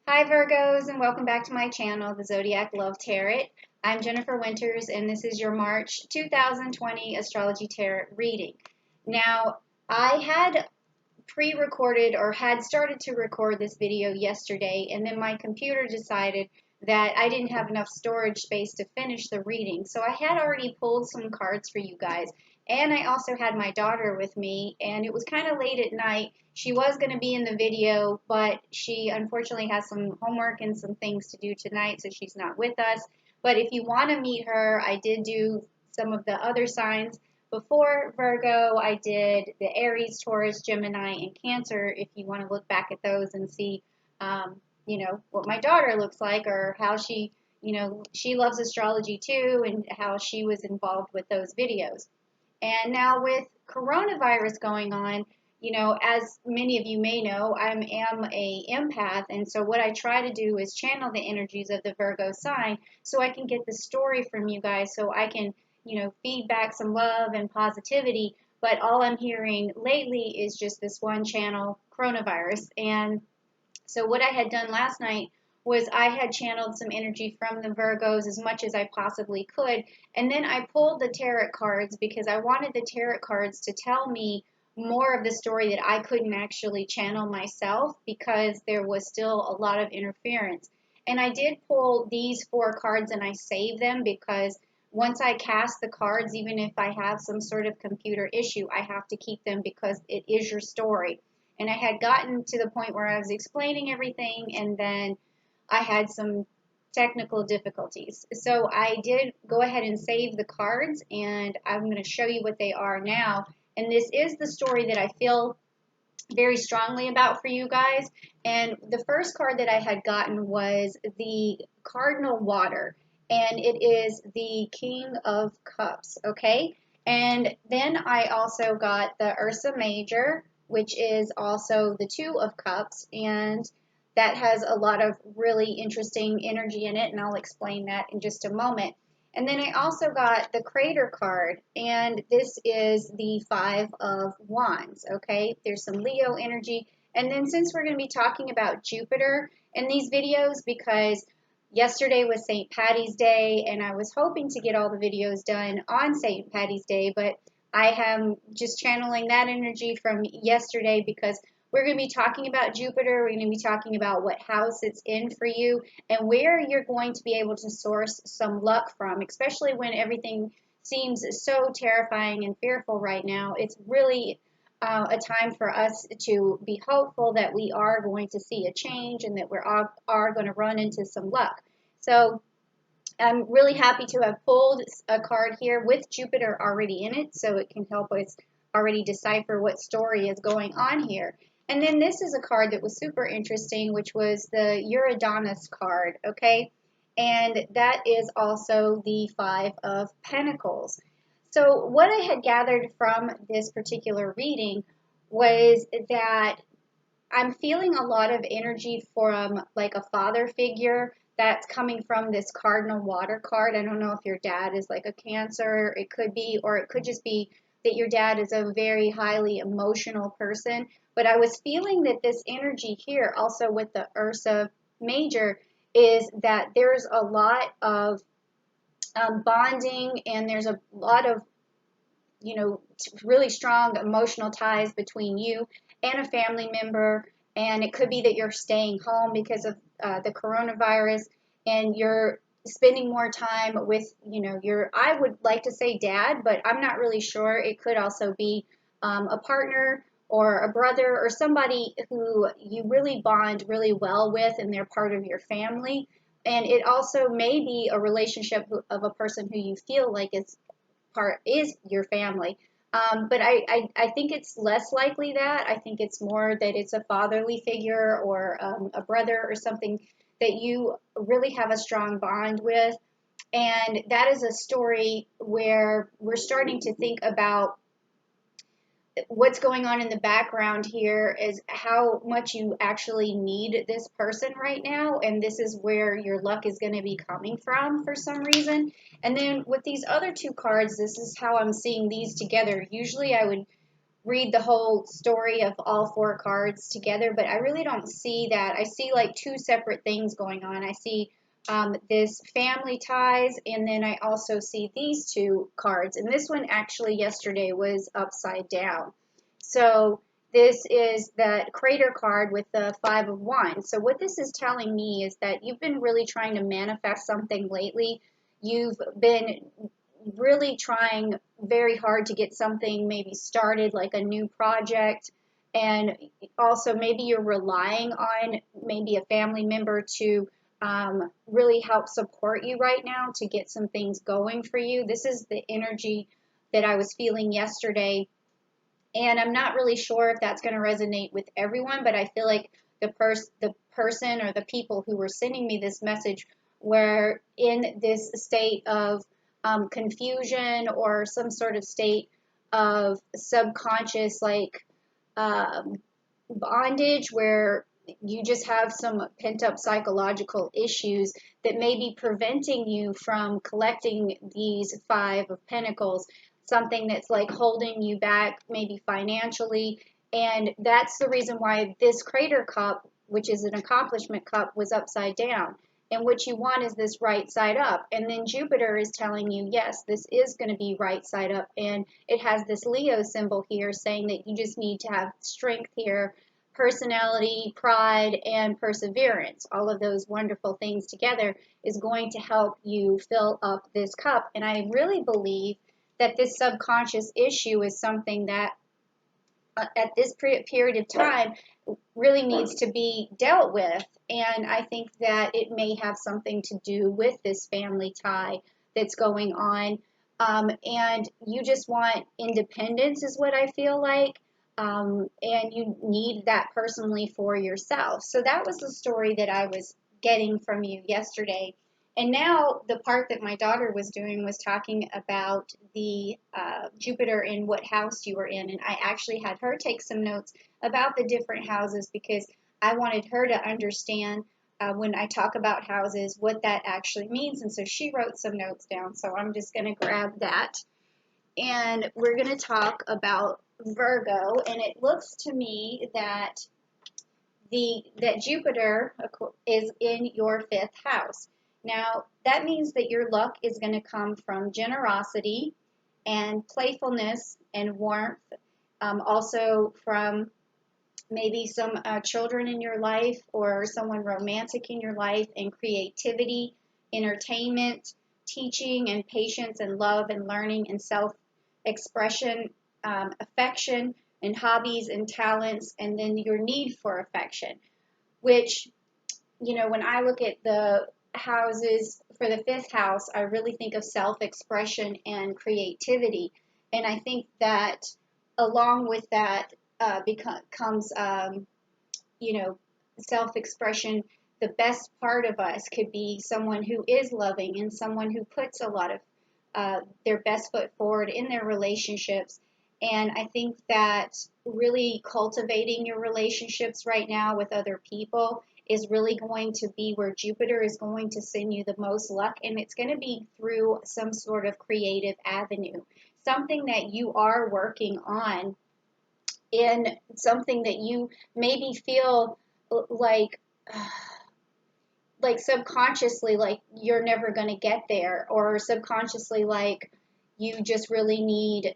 Hi Virgos, and welcome back to my channel, the Zodiac Love Tarot. I'm Jennifer Winters and this is your March 2020 Astrology Tarot reading. Now, I had pre-recorded or had started to record this video yesterday, and then my computer decided that I didn't have enough storage space to finish the reading. So I had already pulled some cards for you guys, and I also had my daughter with me, and it was kind of late at night. She was going to be in the video, but she unfortunately has some homework and some things to do tonight, so she's not with us. But if you want to meet her, I did do some of the other signs. Before Virgo, I did the Aries, Taurus, Gemini, and Cancer. If you want to look back at those and see, what my daughter looks like or how she loves astrology too, and how she was involved with those videos. And now with coronavirus going on, as many of you may know, I am a empath, and so what I try to do is channel the energies of the Virgo sign so I can get the story from you guys, so I can, feed back some love and positivity. But all I'm hearing lately is just this one channel, coronavirus. And so what I had done last night was I had channeled some energy from the Virgos as much as I possibly could. And then I pulled the tarot cards because I wanted the tarot cards to tell me more of the story that I couldn't actually channel myself because there was still a lot of interference. And I did pull these four cards and I saved them because once I cast the cards, even if I have some sort of computer issue, I have to keep them because it is your story. And I had gotten to the point where I was explaining everything, and then I had some technical difficulties. So I did go ahead and save the cards, and I'm going to show you what they are now. And this is the story that I feel very strongly about for you guys. And the first card that I had gotten was the Cardinal Water, and it is the King of Cups, okay? And then I also got the Ursa Major, which is also the Two of Cups, and that has a lot of really interesting energy in it, and I'll explain that in just a moment. And then I also got the Crater card, and this is the Five of Wands, okay? There's some Leo energy. And then since we're going to be talking about Jupiter in these videos, because yesterday was St. Patty's Day, and I was hoping to get all the videos done on St. Patty's Day, but I am just channeling that energy from yesterday because we're going to be talking about Jupiter. We're going to be talking about what house it's in for you and where you're going to be able to source some luck from, especially when everything seems so terrifying and fearful right now. It's really a time for us to be hopeful that we are going to see a change and that we are going to run into some luck. So I'm really happy to have pulled a card here with Jupiter already in it, so it can help us already decipher what story is going on here. And then this is a card that was super interesting, which was the Uranus card, okay? And that is also the Five of Pentacles. So what I had gathered from this particular reading was that I'm feeling a lot of energy from like a father figure that's coming from this Cardinal Water card. I don't know if your dad is like a Cancer, it could be, or it could just be that your dad is a very highly emotional person. But I was feeling that this energy here, also with the Ursa Major, is that there's a lot of bonding, and there's a lot of really strong emotional ties between you and a family member. And it could be that you're staying home because of the coronavirus, and you're spending more time with, I would like to say dad, but I'm not really sure. It could also be a partner or a brother or somebody who you really bond really well with and they're part of your family. And it also may be a relationship of a person who you feel like is your family. But I think it's less likely that. I think it's more that it's a fatherly figure or a brother or something that you really have a strong bond with. And that is a story where we're starting to think about what's going on in the background here is how much you actually need this person right now, and this is where your luck is going to be coming from for some reason. And then with these other two cards, this is how I'm seeing these together. Usually I would read the whole story of all four cards together, but I really don't see that. I see like two separate things going on. I see this family ties, and then I also see these two cards. And this one actually yesterday was upside down. So this is the crater card with the Five of Wands. So what this is telling me is that you've been really trying to manifest something lately. You've been really trying very hard to get something maybe started, like a new project. And also maybe you're relying on maybe a family member to really help support you right now to get some things going for you. This is the energy that I was feeling yesterday. And I'm not really sure if that's going to resonate with everyone, but I feel like the person or the people who were sending me this message were in this state of confusion or some sort of state of subconscious like um, bondage where you just have some pent up psychological issues that may be preventing you from collecting these Five of Pentacles, something that's like holding you back, maybe financially. And that's the reason why this crater cup, which is an accomplishment cup, was upside down. And what you want is this right side up. And then Jupiter is telling you, yes, this is going to be right side up. And it has this Leo symbol here saying that you just need to have strength here, personality, pride, and perseverance. All of those wonderful things together is going to help you fill up this cup. And I really believe that this subconscious issue is something that at this period of time really needs to be dealt with. And I think that it may have something to do with this family tie that's going on. And you just want independence, is what I feel like. And you need that personally for yourself. So that was the story that I was getting from you yesterday. And now the part that my daughter was doing was talking about the Jupiter in what house you were in. And I actually had her take some notes about the different houses because I wanted her to understand when I talk about houses what that actually means. And so she wrote some notes down. So I'm just going to grab that. And we're going to talk about Virgo. And it looks to me that that Jupiter is in your fifth house. Now, that means that your luck is going to come from generosity and playfulness and warmth, also from maybe some children in your life or someone romantic in your life, and creativity, entertainment, teaching, and patience, and love, and learning, and self-expression, affection, and hobbies and talents, and then your need for affection, which, when I look at the houses for the fifth house, I really think of self-expression and creativity. And I think that along with that comes, self-expression. The best part of us could be someone who is loving and someone who puts a lot of their best foot forward in their relationships. And I think that really cultivating your relationships right now with other people is really going to be where Jupiter is going to send you the most luck. And it's going to be through some sort of creative avenue, something that you are working on, in something that you maybe feel like subconsciously like you're never going to get there, or subconsciously like you just really need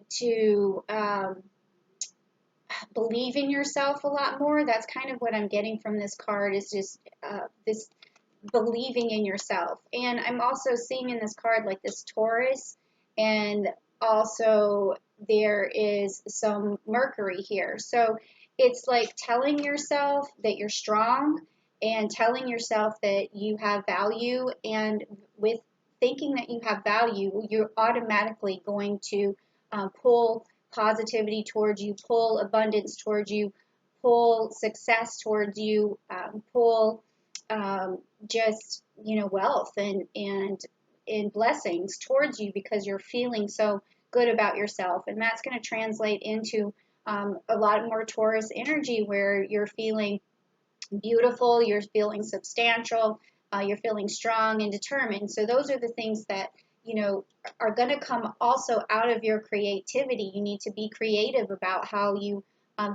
to believe in yourself a lot more. That's kind of what I'm getting from this card, is just this believing in yourself. And I'm also seeing in this card like this Taurus, and also there is some Mercury here. So it's like telling yourself that you're strong and telling yourself that you have value. And with thinking that you have value, you're automatically going to pull positivity towards you, pull abundance towards you, pull success towards you, pull just wealth and blessings towards you, because you're feeling so good about yourself. And that's going to translate into a lot more Taurus energy, where you're feeling beautiful, you're feeling substantial, you're feeling strong and determined. So those are the things that are going to come also out of your creativity. You need to be creative about how you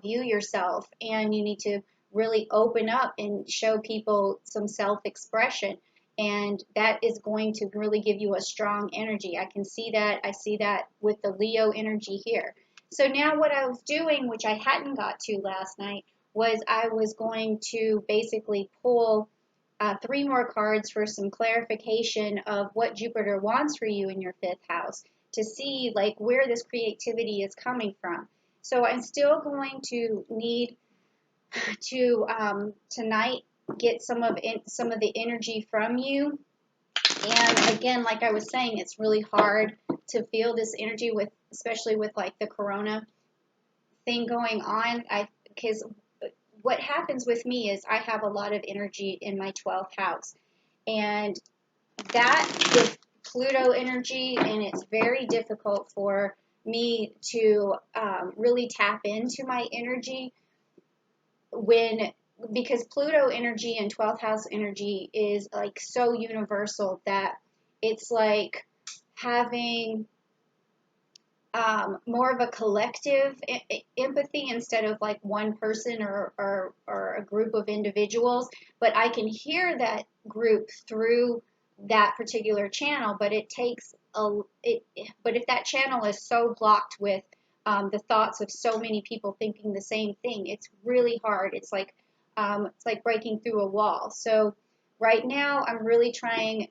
view yourself, and you need to really open up and show people some self-expression. And that is going to really give you a strong energy. I can see that. I see that with the Leo energy here. So now what I was doing, which I hadn't got to last night, was I was going to basically pull 3 more cards for some clarification of what Jupiter wants for you in your 5th house, to see like where this creativity is coming from. So I'm still going to need to tonight get some of the energy from you. And again, like I was saying, it's really hard to feel this energy with, especially with like the corona thing going on. Because what happens with me is I have a lot of energy in my 12th house, and that with Pluto energy, and it's very difficult for me to really tap into my energy because Pluto energy and 12th house energy is like so universal that it's like having more of a collective empathy instead of like one person or a group of individuals. But I can hear that group through that particular channel, but it takes but if that channel is so blocked with the thoughts of so many people thinking the same thing, it's really hard. It's like breaking through a wall. So right now I'm really trying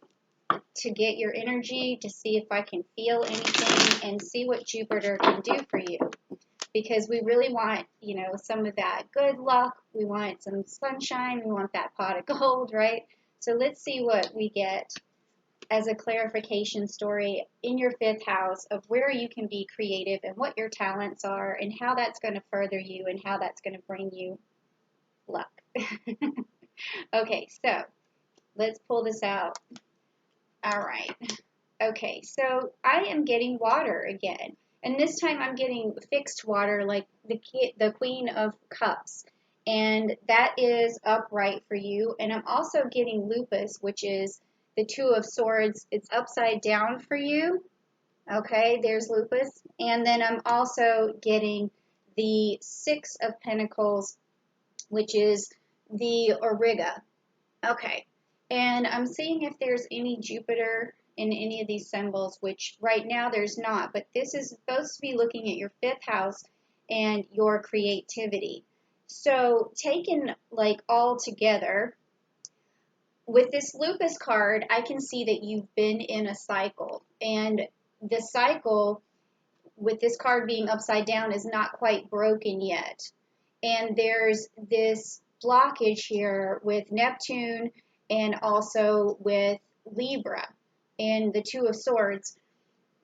to get your energy to see if I can feel anything and see what Jupiter can do for you. Because we really want, some of that good luck. We want some sunshine. We want that pot of gold, right? So let's see what we get as a clarification story in your 5th house of where you can be creative and what your talents are and how that's going to further you and how that's going to bring you luck. Okay, so let's pull this out. All right. Okay, so I am getting water again. And this time I'm getting fixed water, like the Queen of Cups. And that is upright for you. And I'm also getting lupus, which is the 2 of Swords. It's upside down for you. Okay, there's lupus. And then I'm also getting the 6 of Pentacles, which is the Auriga. Okay. And I'm seeing if there's any Jupiter in any of these symbols, which right now there's not, but this is supposed to be looking at your 5th house and your creativity. So taken like all together, with this lupus card, I can see that you've been in a cycle, and the cycle with this card being upside down is not quite broken yet. And there's this blockage here with Neptune and also with Libra and the 2 of Swords.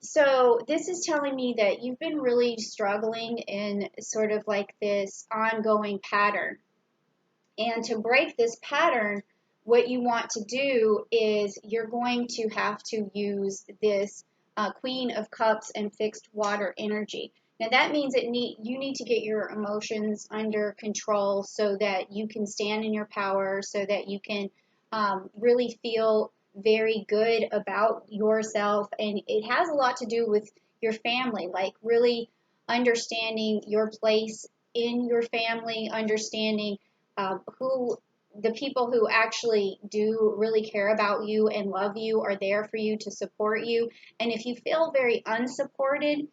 So this is telling me that you've been really struggling in sort of like this ongoing pattern. And to break this pattern, what you want to do is you're going to have to use this Queen of Cups and fixed water energy. Now that means you need to get your emotions under control so that you can stand in your power, so that you can really feel very good about yourself. And it has a lot to do with your family, like really understanding your place in your family, understanding who the people who actually do really care about you and love you are there for you to support you. And if you feel very unsupported,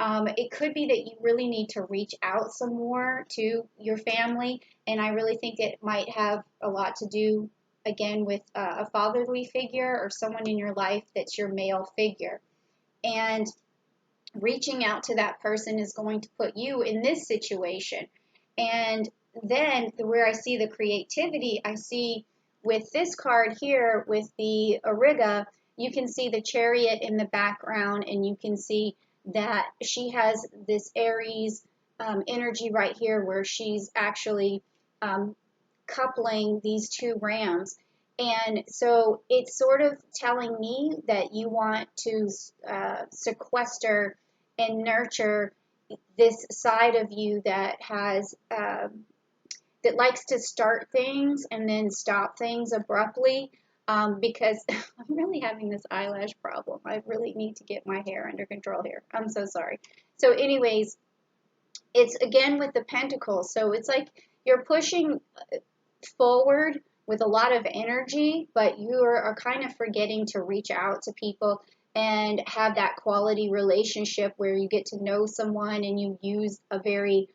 it could be that you really need to reach out some more to your family. And I really think it might have a lot to do, again, with a fatherly figure or someone in your life that's your male figure. And reaching out to that person is going to put you in this situation. And then where I see the creativity, I see with this card here with the Auriga, you can see the Chariot in the background, and you can see that she has this Aries energy right here where she's actually coupling these 2 rams. And so it's sort of telling me that you want to sequester and nurture this side of you that has that likes to start things and then stop things abruptly. because I'm really having this eyelash problem. I really need to get my hair under control here. I'm so sorry. So anyways, it's again with the pentacles. So it's like you're pushing forward with a lot of energy, but you are kind of forgetting to reach out to people and have that quality relationship where you get to know someone and you use a very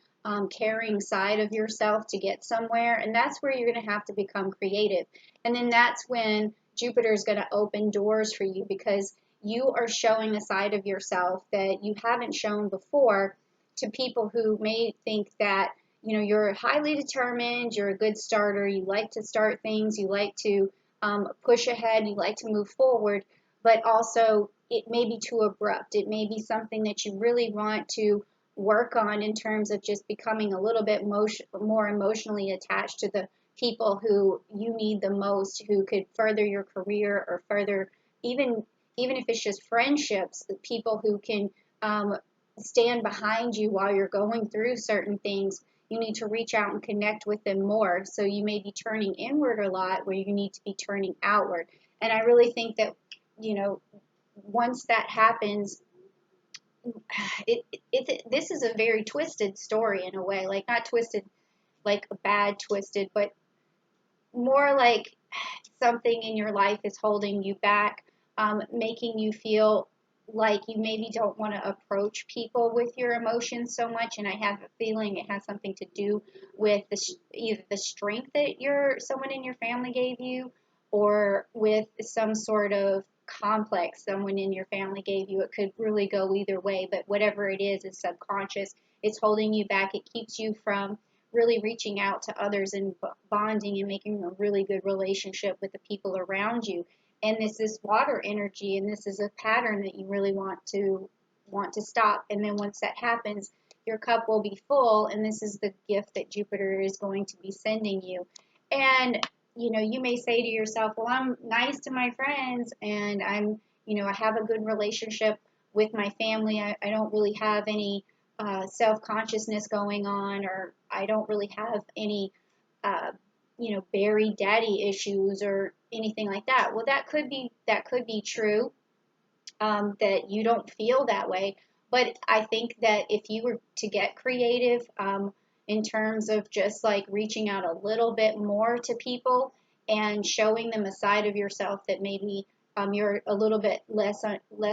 caring side of yourself to get somewhere. And that's where you're going to have to become creative. And then that's when Jupiter is going to open doors for you, because you are showing a side of yourself that you haven't shown before to people who may think that, you know, you're highly determined, you're a good starter, you like to start things, you like to push ahead, you like to move forward, but also it may be too abrupt. It may be something that you really want to work on in terms of just becoming a little bit more emotionally attached to the people who you need the most, who could further your career or further, even even if it's just friendships, the people who can um, stand behind you while you're going through certain things. You need to reach out and connect with them more. So you may be turning inward a lot where you need to be turning outward. And I really think that, you know, once that happens, this is a very twisted story in a way, like not twisted, like a bad twisted, but more like something in your life is holding you back, making you feel like you maybe don't want to approach people with your emotions so much. And I have a feeling it has something to do with either the strength that someone in your family gave you, or with some sort of complex someone in your family gave you. It could really go either way, but whatever it is subconscious. It's holding you back. It keeps you from really reaching out to others and bonding and making a really good relationship with the people around you. And this is water energy, and this is a pattern that you really want to stop. And then once that happens, your cup will be full, and this is the gift that Jupiter is going to be sending you. And you know, you may say to yourself, well, I'm nice to my friends, and I have a good relationship with my family. I don't really have any self-consciousness going on, or I don't really have any, uh, buried daddy issues or anything like that. Well, that could be true, that you don't feel that way. But I think that if you were to get creative, in terms of just like reaching out a little bit more to people and showing them a side of yourself that maybe you're a little bit less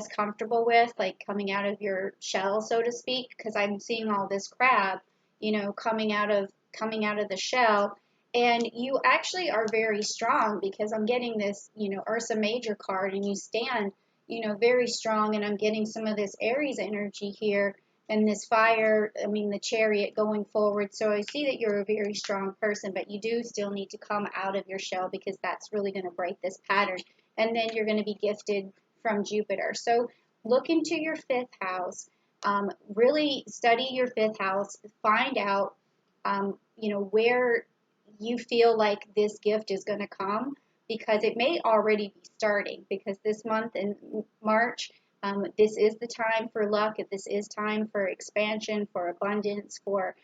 comfortable with, like coming out of your shell, so to speak, because I'm seeing all this crab, coming out of the shell. And you actually are very strong, because I'm getting this, Ursa Major card, and you stand, very strong. And I'm getting some of this Aries energy here, and this fire, I mean, the chariot going forward. So I see that you're a very strong person, but you do still need to come out of your shell, because that's really going to break this pattern. And then you're going to be gifted from Jupiter. So look into your fifth house. Really study your fifth house. Find out, where you feel like this gift is going to come, because it may already be starting, because this month in March, this is the time for luck. This is time for expansion, for abundance, for,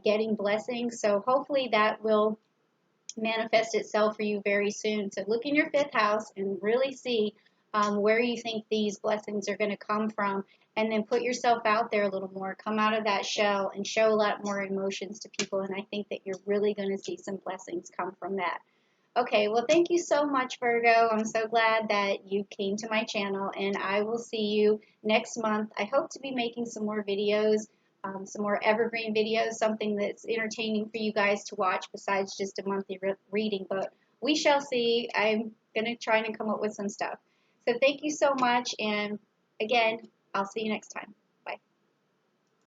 getting blessings. So hopefully that will manifest itself for you very soon. So look in your fifth house and really see where you think these blessings are going to come from. And then put yourself out there a little more. Come out of that shell and show a lot more emotions to people. And I think that you're really going to see some blessings come from that. Okay, well, thank you so much, Virgo. I'm so glad that you came to my channel, and I will see you next month. I hope to be making some more videos, some more evergreen videos, something that's entertaining for you guys to watch besides just a monthly reading, but we shall see. I'm going to try and come up with some stuff. So thank you so much, and again, I'll see you next time.